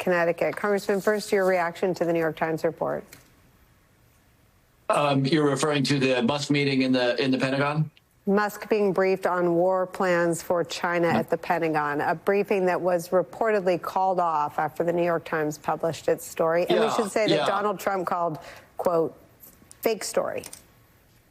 Connecticut. Congressman, first, your reaction to the New York Times report. You're referring to the Musk meeting in the Pentagon? Musk being briefed on war plans for China at the Pentagon, a briefing that was reportedly called off after the New York Times published its story. And we should say that Donald Trump called, quote, fake story.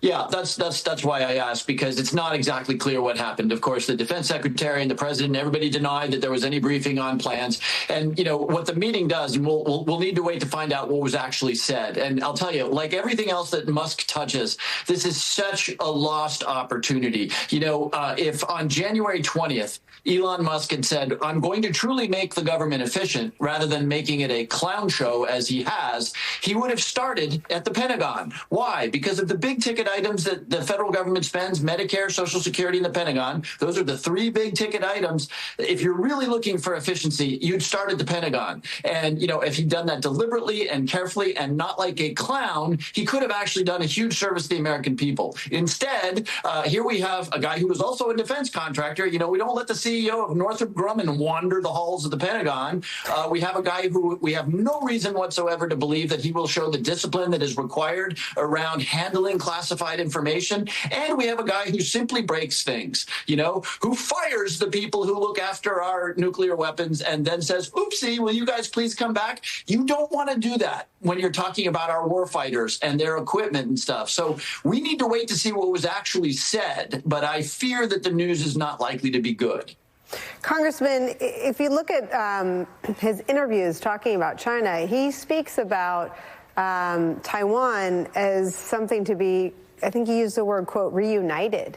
Yeah, that's why I asked, because it's not exactly clear what happened. Of course, the defense secretary and the president, everybody denied that there was any briefing on plans. And, you know, what the meeting does, and we'll need to wait to find out what was actually said. And I'll tell you, like everything else that Musk touches, this is such a lost opportunity. You know, if on January 20th, Elon Musk had said, I'm going to truly make the government efficient rather than making it a clown show as he has, he would have started at the Pentagon. Why? Because of the big ticket items that the federal government spends, Medicare, Social Security, and the Pentagon. Those are the three big ticket items. If you're really looking for efficiency, you'd start at the Pentagon. And, you know, if he'd done that deliberately and carefully and not like a clown, he could have actually done a huge service to the American people. Instead, here we have a guy who was also a defense contractor. You know, we don't let the CEO of Northrop Grumman wander the halls of the Pentagon. We have a guy who we have no reason whatsoever to believe that he will show the discipline that is required around handling classified information. And we have a guy who simply breaks things, you know, who fires the people who look after our nuclear weapons and then says, oopsie, will you guys please come back? You don't want to do that when you're talking about our war fighters and their equipment and stuff. So we need to wait to see what was actually said. But I fear that the news is not likely to be good. Congressman, if you look at his interviews talking about China, he speaks about Taiwan as something to be, I think he used the word, quote, reunited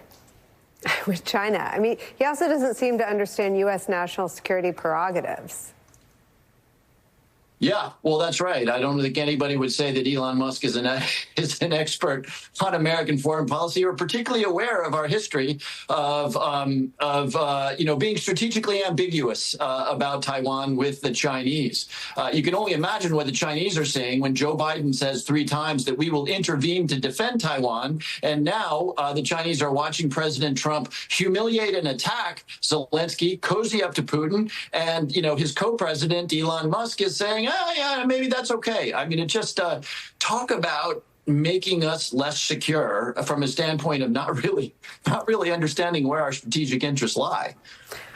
with China. I mean, he also doesn't seem to understand U.S. national security prerogatives. Yeah, well, that's right. I don't think anybody would say that Elon Musk is an expert on American foreign policy or particularly aware of our history of you know, being strategically ambiguous about Taiwan with the Chinese. You can only imagine what the Chinese are saying when Joe Biden says 3 times that we will intervene to defend Taiwan. And now the Chinese are watching President Trump humiliate and attack Zelensky, cozy up to Putin. And, you know, his co-president, Elon Musk, is saying, oh, yeah, maybe that's okay. I mean, it just talk about making us less secure from a standpoint of not really understanding where our strategic interests lie.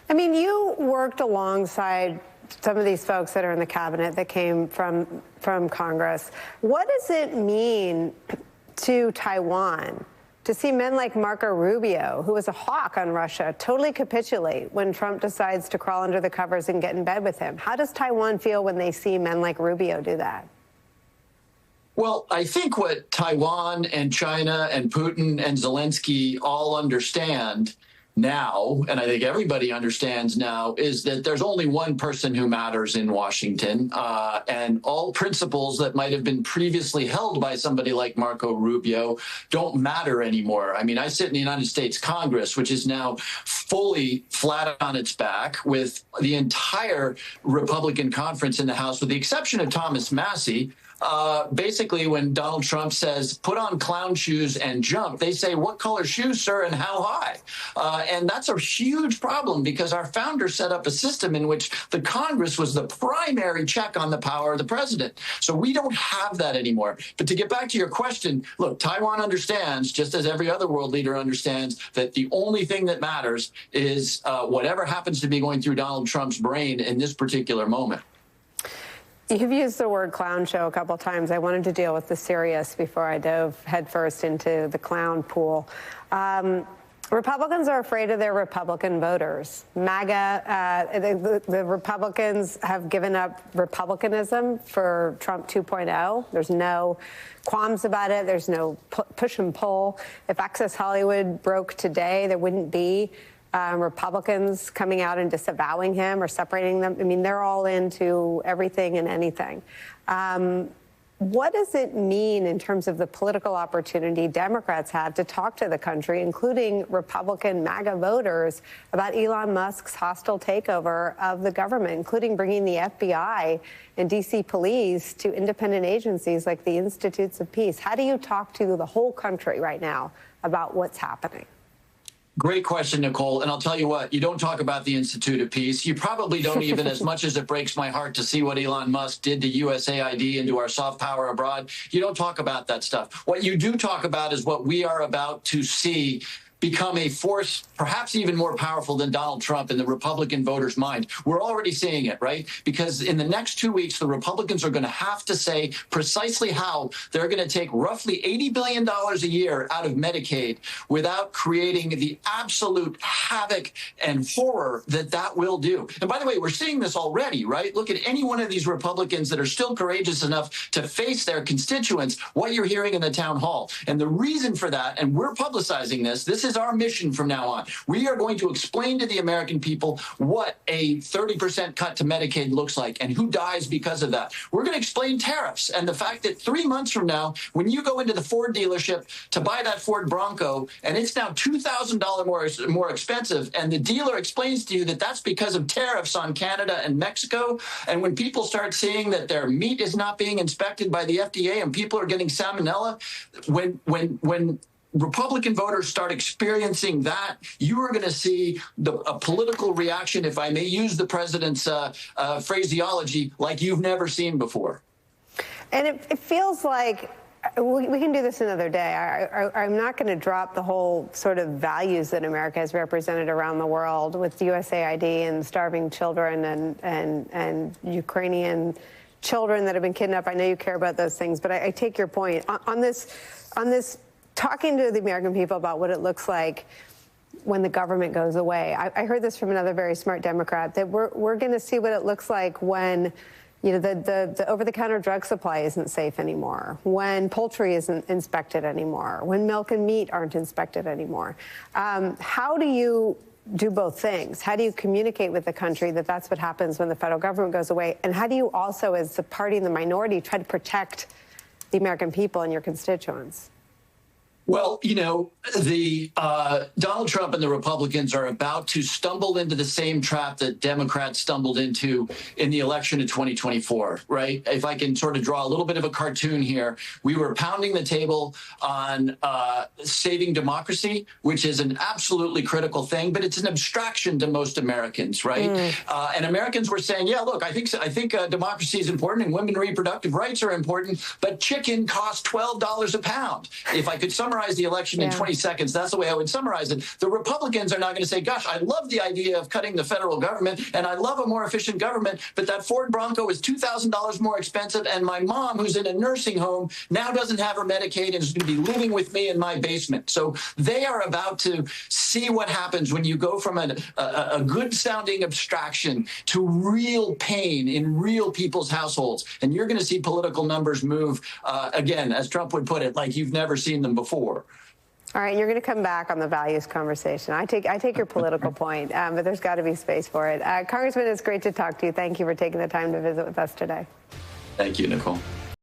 I mean, you worked alongside some of these folks that are in the cabinet that came from Congress. What does it mean to Taiwan to see men like Marco Rubio, who was a hawk on Russia, totally capitulate when Trump decides to crawl under the covers and get in bed with him? How does Taiwan feel when they see men like Rubio do that? Well, I think what Taiwan and China and Putin and Zelensky all understand now, and I think everybody understands now, is that there's only one person who matters in Washington, and all principles that might have been previously held by somebody like Marco Rubio don't matter anymore. I mean, I sit in the United States Congress, which is now fully flat on its back with the entire Republican conference in the House, with the exception of Thomas Massie. Basically, when Donald Trump says, put on clown shoes and jump, they say, what color shoes, sir, and how high? And that's a huge problem because our founders set up a system in which the Congress was the primary check on the power of the president. So we don't have that anymore. But to get back to your question, look, Taiwan understands, just as every other world leader understands, that the only thing that matters is whatever happens to be going through Donald Trump's brain in this particular moment. You've used the word clown show a couple of times. I wanted to deal with the serious before I dove headfirst into the clown pool. Republicans are afraid of their Republican voters. MAGA, the Republicans have given up republicanism for Trump 2.0. There's no qualms about it. There's no push and pull. If Access Hollywood broke today, there wouldn't be Republicans coming out and disavowing him or separating them. I mean, they're all into everything and anything. What does it mean in terms of the political opportunity Democrats have to talk to the country, including Republican MAGA voters, about Elon Musk's hostile takeover of the government, including bringing the FBI and D.C. police to independent agencies like the Institutes of Peace? How do you talk to the whole country right now about what's happening? Great question, Nicole. And I'll tell you what, you don't talk about the Institute of Peace. You probably don't even, as much as it breaks my heart to see what Elon Musk did to USAID and to our soft power abroad, you don't talk about that stuff. What you do talk about is what we are about to see become a force perhaps even more powerful than Donald Trump in the Republican voters' mind. We're already seeing it, right? Because in the next 2 weeks, the Republicans are going to have to say precisely how they're going to take roughly $80 billion a year out of Medicaid without creating the absolute havoc and horror that that will do. And by the way, we're seeing this already, right? Look at any one of these Republicans that are still courageous enough to face their constituents, what you're hearing in the town hall. And the reason for that, and we're publicizing this is our mission from now on. We are going to explain to the American people what a 30% cut to Medicaid looks like and who dies because of that. We're going to explain tariffs and the fact that 3 months from now, when you go into the Ford dealership to buy that Ford Bronco, and it's now $2,000 more expensive, and the dealer explains to you that that's because of tariffs on Canada and Mexico, and when people start seeing that their meat is not being inspected by the FDA and people are getting salmonella, when Republican voters start experiencing that, you are going to see a political reaction, if I may use the president's phraseology, like you've never seen before. And it feels like we can do this another day. I'm not going to drop the whole sort of values that America has represented around the world with USAID and starving children and Ukrainian children that have been kidnapped. I know you care about those things, but I take your point on this. Talking to the American people about what it looks like when the government goes away. I heard this from another very smart Democrat, that we're going to see what it looks like when, you know, the over-the-counter drug supply isn't safe anymore, when poultry isn't inspected anymore, when milk and meat aren't inspected anymore. How do you do both things? How do you communicate with the country that that's what happens when the federal government goes away? And how do you also, as the party in the minority, try to protect the American people and your constituents? Well, you know, the Donald Trump and the Republicans are about to stumble into the same trap that Democrats stumbled into in the election of 2024, right? If I can sort of draw a little bit of a cartoon here, we were pounding the table on saving democracy, which is an absolutely critical thing, but it's an abstraction to most Americans, right? And Americans were saying, yeah, look, I think democracy is important and women's reproductive rights are important, but chicken costs $12 a pound. If I could summarize the election in 20 seconds, that's the way I would summarize it. The Republicans are not going to say, gosh, I love the idea of cutting the federal government and I love a more efficient government, but that Ford Bronco is $2,000 more expensive and my mom, who's in a nursing home, now doesn't have her Medicaid and is going to be living with me in my basement. So they are about to see what happens when you go from a good-sounding abstraction to real pain in real people's households. And you're going to see political numbers move, again, as Trump would put it, like you've never seen them before. All right, you're going to come back on the values conversation. I take your political point, but there's got to be space for it. Congressman, it's great to talk to you. Thank you for taking the time to visit with us today. Thank you, Nicole.